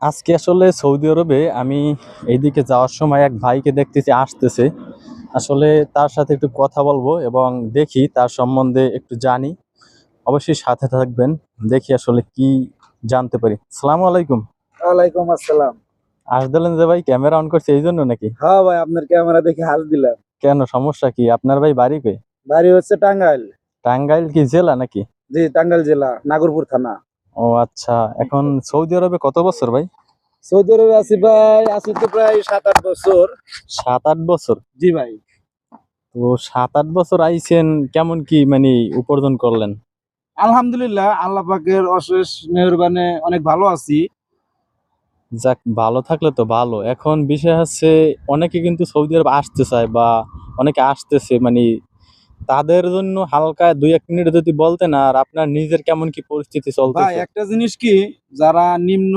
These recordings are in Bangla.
আজকে আসলে সৌদি আরবে আমি এইদিকে যাওয়ার সময় এক ভাইকে দেখতেছি আসতেছে। আসলে তার সাথে একটু কথা বলবো এবং দেখি তার সম্বন্ধে একটু জানি। অবশ্যই সাথে থাকবেন, দেখি আসলে কি জানতে পারি। আসসালামু আলাইকুম। ওয়ালাইকুম আসসালাম। আসলেন যে ভাই ক্যামেরা অন করছে এই জন্য নাকি? হ্যাঁ ভাই, আপনার ক্যামেরা দেখে হাল দিলাম। কেন, সমস্যা কি? আপনার ভাই বাড়ি কই? বাড়ি হচ্ছে টাঙ্গাইল। টাঙ্গাইল কি জেলা নাকি? জি, টাঙ্গাইল জেলা, নাগরপুর থানা। ও আচ্ছা, এখন সৌদি আরবে কত বছর ভাই? সৌদি আরবে আছি ভাই, আছি তো প্রায় 7-8 বছর। 7-8 বছর? জি ভাই। তো 7-8 বছর আইছেন, কেমন কি মানে উপার্জন করলেন? আলহামদুলিল্লাহ, আল্লাহ পাকের অশেষ মেহেরবানে অনেক ভালো আছি। যাক, ভালো থাকলে তো ভালো। এখন বিষয় হচ্ছে অনেকে কিন্তু সৌদি আরব আসতে চায় বা অনেকে আসতেছে, মানে তাদের জন্য হালকা 2-1 মিনিট যদি বলতেন, আর আপনার নিজের কেমন কি পরিস্থিতি ভাই চলতেছে। একটা জিনিস কি, যারা নিম্ন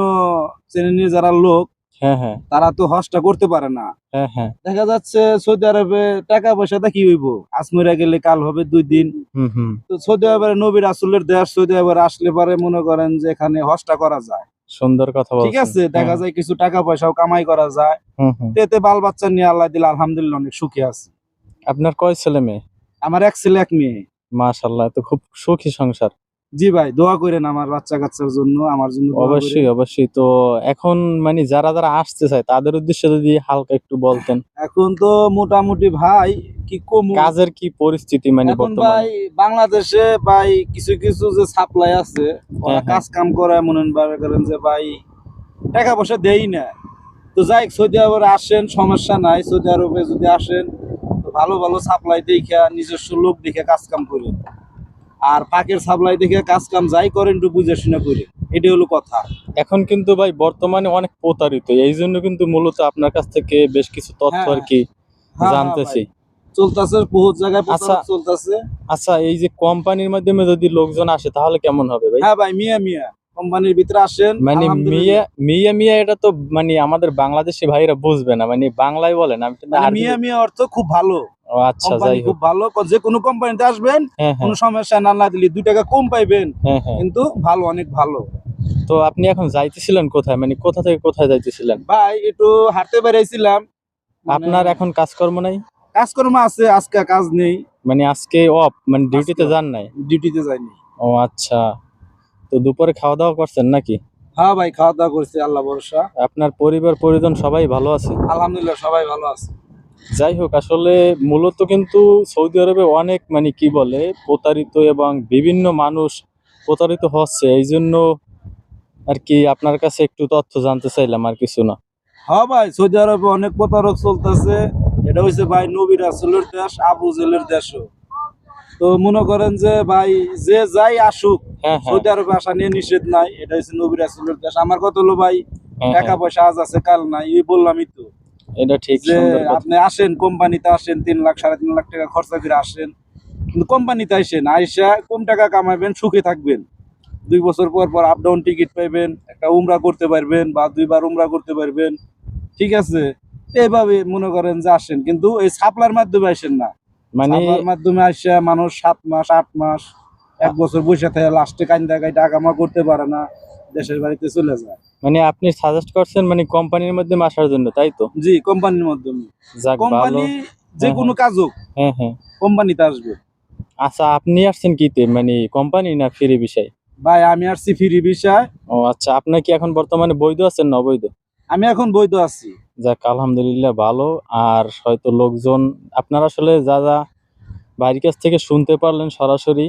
শ্রেণীর যারা লোক, হ্যাঁ, হ্যাঁ, তারা তো হজটা করতে পারে না। হ্যাঁ, হ্যাঁ। দেখা যাচ্ছে সৌদি আরবে টাকা পয়সাটা কি হইব, আজ মরে গেলে কাল হবে 2 দিন। হুম, হুম। তো সৌদি আরবের নবী রাসূলের দেশ, সৌদি আরবে আসলে পরে মনে করেন যে এখানে হজটা করা যায়। সুন্দর কথা ঠিক বলছেন। আছে, হ্যাঁ, দেখা যায় কিছু টাকা পয়সাও কামাই করা যায়। হুম, হুম। তো এতে বাল বাচ্চা নিয়ে আল্লাহ দিলে আলহামদুলিল্লাহ অনেক সুখী আছি। আপনার কয় ছেলে মেয়ে? আমার এক ছেলে এক মেয়ে। মাশাআল্লাহ, তো খুব সুখী সংসার। জি ভাই, দোয়া করেন আমার বাচ্চা কাচ্চার জন্য, আমার জন্য দোয়া করেন। অবশ্যই, অবশ্যই। তো এখন মানে যারা যারা আসতে চায় তাদের উদ্দেশ্যে যদি হালকা একটু বলতেন। এখন তো মোটামুটি ভাই, কি কমু। কাজের কি পরিস্থিতি মানে এখন ভাই বর্তমানে? বাংলাদেশে ভাই কিছু কিছু যে সাপ্লাই আছে, ওরা হ্যাঁ, হ্যাঁ। কাজ কাম করে মনে করেন যে ভাই টাকা পয়সা দেই না। তো যাই হোক, সৌদি আরবে আসেন, সমস্যা নাই। সৌদি আরবে যদি আসেন তো ভালো ভালো সাপ্লাই দেখে, নিজস্ব লোক দেখে কাজ কাম করেন। আর পাকের সাপ্লাই দেখে কাজ কাম যাই করেন একটু বুঝে শুনে করেন, এটাই হলো কথা। এখন কিন্তু ভাই বর্তমানে অনেক প্রতারিত, এই জন্য কিন্তু মূলত আপনার কাছ থেকে বেশ কিছু তথ্য হ্যাঁ, আর কি হ্যাঁ, হ্যাঁ ভাই, জানতেছি। চলতেছে বহুত জায়গায় আচ্ছা, প্রতারক চলতেছে। আচ্ছা, এই যে কোম্পানির মাধ্যমে যদি লোকজন আসে তাহলে কেমন হবে ভাই? হ্যাঁ ভাই, মিয়া মিয়া কোম্পানির ভিতরে আসেন, মানে মিয়া আলহামদুলিল্লাহ। মিয়া মিয়া এটা তো মানে আমাদের বাংলাদেশি ভাইরা বুঝবে না, মানে বাংলায় বলেন, আমি কিন্তু মানে আরবি। মিয়া মিয়া অর্থ খুব ভালো। ও আচ্ছা, কোম্পানি যাই খুব হোক। ভালো, যে কোনো কোম্পানিতে আসবেন, হ্যাঁ, কোনো হ্যাঁ, সমস্যা না, না দিলে 2 টাকা কম পাইবেন। হ্যাঁ, হ্যাঁ। কিন্তু ভালো, অনেক ভালো। তো আপনি এখন যাইতেছিলেন কোথায়, মানে কোথা থেকে কোথায় যাইতেছিলেন? ভাই একটু হাঁটতে বেরিয়েছিলাম। মানে আপনার এখন কাজকর্ম নাই? কাজকর্ম আছে, আজকে কাজ নেই। মানে আজকে অফ, মানে আজকে ডিউটিতে যান নাই? ডিউটিতে যাইনি। ও আচ্ছা, তো দুপুরে খাওয়া দাওয়া করছেন নাকি? হ্যাঁ ভাই, খাওয়া দাওয়া করছি, আল্লাহ ভরসা। আপনার পরিবার পরিজন সবাই ভালো আছে? আলহামদুলিল্লাহ, সবাই ভালো আছে। যাই হোক, আসলে মূলত কিন্তু সৌদি আরবে অনেক মানে কি বলে প্রতারিত এবং বিভিন্ন মানুষ প্রতারিত হচ্ছে, এই জন্য আর কি আপনার কাছে একটু তথ্য জানতে চাইলাম, আর কিছু না। হ্যাঁ ভাই, সৌদি আরবে অনেক প্রতারক চলতেছে। এটা হচ্ছে ভাই নবী রাসূলের দেশ, আবু জেলের দেশও। তো মনে করেন যে ভাই, যে যাই আসুক, হ্যাঁ, হ্যাঁ, সৌদি আরবে আসা নিয়ে নিষেধ নাই। এটা হচ্ছে নবী রাসূলের দেশ। আমার কথা হলো ভাই, হ্যাঁ, টাকা হ্যাঁ, পয়সা আজ আছে কাল নাই, এই বললামই তো। এটা ঠিক, যে সুন্দর কথা। আপনি আসেন কোম্পানিতে, আসেন 3 লাখ 3.5 লাখ টাকা খরচা করে আসেন, কিন্তু কোম্পানিতে আইসেন, আইসা কম টাকা কামাবেন, সুখে থাকবেন। 2 বছর পর পর আপ ডাউন টিকিট পাইবেন, একটা উমরা করতে পারবেন বা 2 বার উমরা করতে পারবেন। ঠিক আছে, এইভাবে মনে করেন যে আসেন, কিন্তু এই সাপ্লাইয়ের মাধ্যমে আসেন না। মানে সাপ্লাইয়ের মাধ্যমে আসে মানুষ 7 মাস 8 মাস 1 বছর বসে থাকে, লাস্টে কান্দা গাই টাকা কামা করতে পারে না, দেশের বাড়িতে চলে যায়। মানে আপনি সাজেস্ট করছেন মানে কোম্পানির মাধ্যমে আসার জন্য, তাই তো? জি, কোম্পানির মাধ্যমে। যাক, ভালো। কোম্পানি যে হ্যাঁ, কোনো হ্যাঁ, কাজ হোক, হ্যাঁ, হ্যাঁ। কোম্পানিতে আসবে। আচ্ছা, আপনি আসছেন কিতে, মানে কোম্পানি না ফ্রি বিষয়? ভাই আমি আসছি ফ্রি ভিসায়। ও আচ্ছা, আপনার কি এখন বর্তমানে বৈধ আছেন না অবৈধ? আমি এখন বৈধ আছি। যাক, আলহামদুলিল্লাহ, ভালো। আর হয়তো লোকজন আপনার আসলে যা যা বাইরের কাছ থেকে শুনতে পারলেন সরাসরি।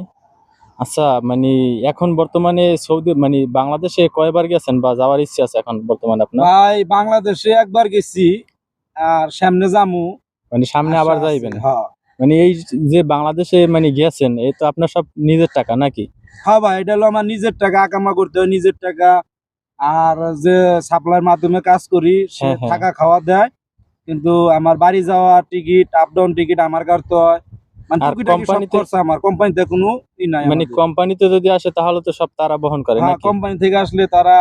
আচ্ছা, মানে এখন বর্তমানে সৌদি মানে বাংলাদেশে কয়বার গেছেন বা যাওয়ার ইচ্ছে আছে এখন বর্তমানে আপনার? ভাই বাংলাদেশে একবার গেছি, আর সামনে যামু, মানে সামনে আশা আবার আছে। যাইবেন? হ্যাঁ, মানে এই যে বাংলাদেশে মানে গেছেন, এই তো আপনার সব নিজের টাকা নাকি? হ্যাঁ ভাই, এটা হলো আমার নিজের টাকা, আকামা করতে হয় নিজের টাকা। আর যে সাপ্লাইয়ের মাধ্যমে কাজ করি, সে হ্যাঁ, হ্যাঁ। থাকা খাওয়া দেয়। কিন্তু আমার বাড়ি যাওয়া টিকিট, আপ ডাউন টিকিট আমার কাটতে হয়। মানে আর টুকিটাকি সব কোম্পানিতে, খরচা আমার, কোম্পানিতে কোনো নাই মানে আমাদের। কোম্পানিতে যদি আসে তাহলে তো সব তারা বহন করে হ্যাঁ, নাকি? কোম্পানি থেকে আসলে তারা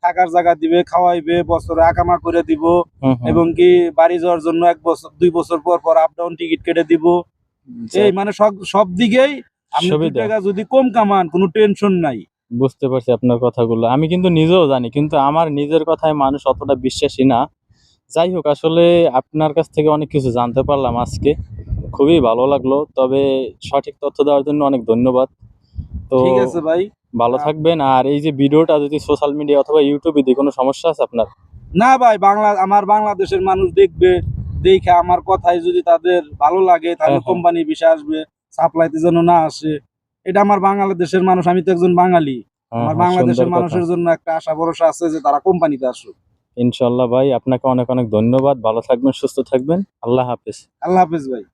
থাকার জায়গা দিবে, খাওয়াইবে, বছরে আকামা করে দিব। হুম, হুম। এবং কি বাড়ি যাওয়ার জন্য 1 বছর 2 বছর পর পর আপ ডাউন টিকিট কেটে দিব। এই যাক, মানে সব সব দিকেই আপনি 2 সুবিধা। টাকা যদি কম কামান, কোনো টেনশন নাই। বুঝতে পারছি আপনার কথাগুলো। আমি কিন্তু নিজেও জানি, কিন্তু আমার নিজের কথায় মানুষ অতটা বিশ্বাসী না। যাই হোক, আসলে আপনার কাছ থেকে অনেক কিছু জানতে পারলাম আজকে। খুবই ভালো লাগলো। তবে সঠিক তথ্য দেওয়ার জন্য অনেক ধন্যবাদ। তো ঠিক আছে ভাই। ভালো থাকবেন। আর এই যে ভিডিওটা যদি সোশ্যাল মিডিয়া অথবা ইউটিউবে দিই, কোনো সমস্যা আছে আপনার? না ভাই, আমার বাংলাদেশের মানুষ দেখবে, দেখে আমার কথাই যদি তাদের ভালো লাগে তাহলে হ্যাঁ। কোম্পানি বিষয় আসবে, সাপ্লাইতে যেন না আসে। এটা আমার বাংলাদেশের মানুষ, আমি তো একজন বাঙালি। হ্যাঁ, আমার হ্যাঁ, সুন্দর বাংলাদেশের কথা। মানুষের জন্য একটা আশা ভরসা আছে যে তারা কোম্পানিতে আসুক। ইনশাল্লাহ ভাই, আপনাকে অনেক অনেক ধন্যবাদ। ভালো থাকবেন, সুস্থ থাকবেন। আল্লাহ হাফেজ। আল্লাহ হাফেজ ভাই।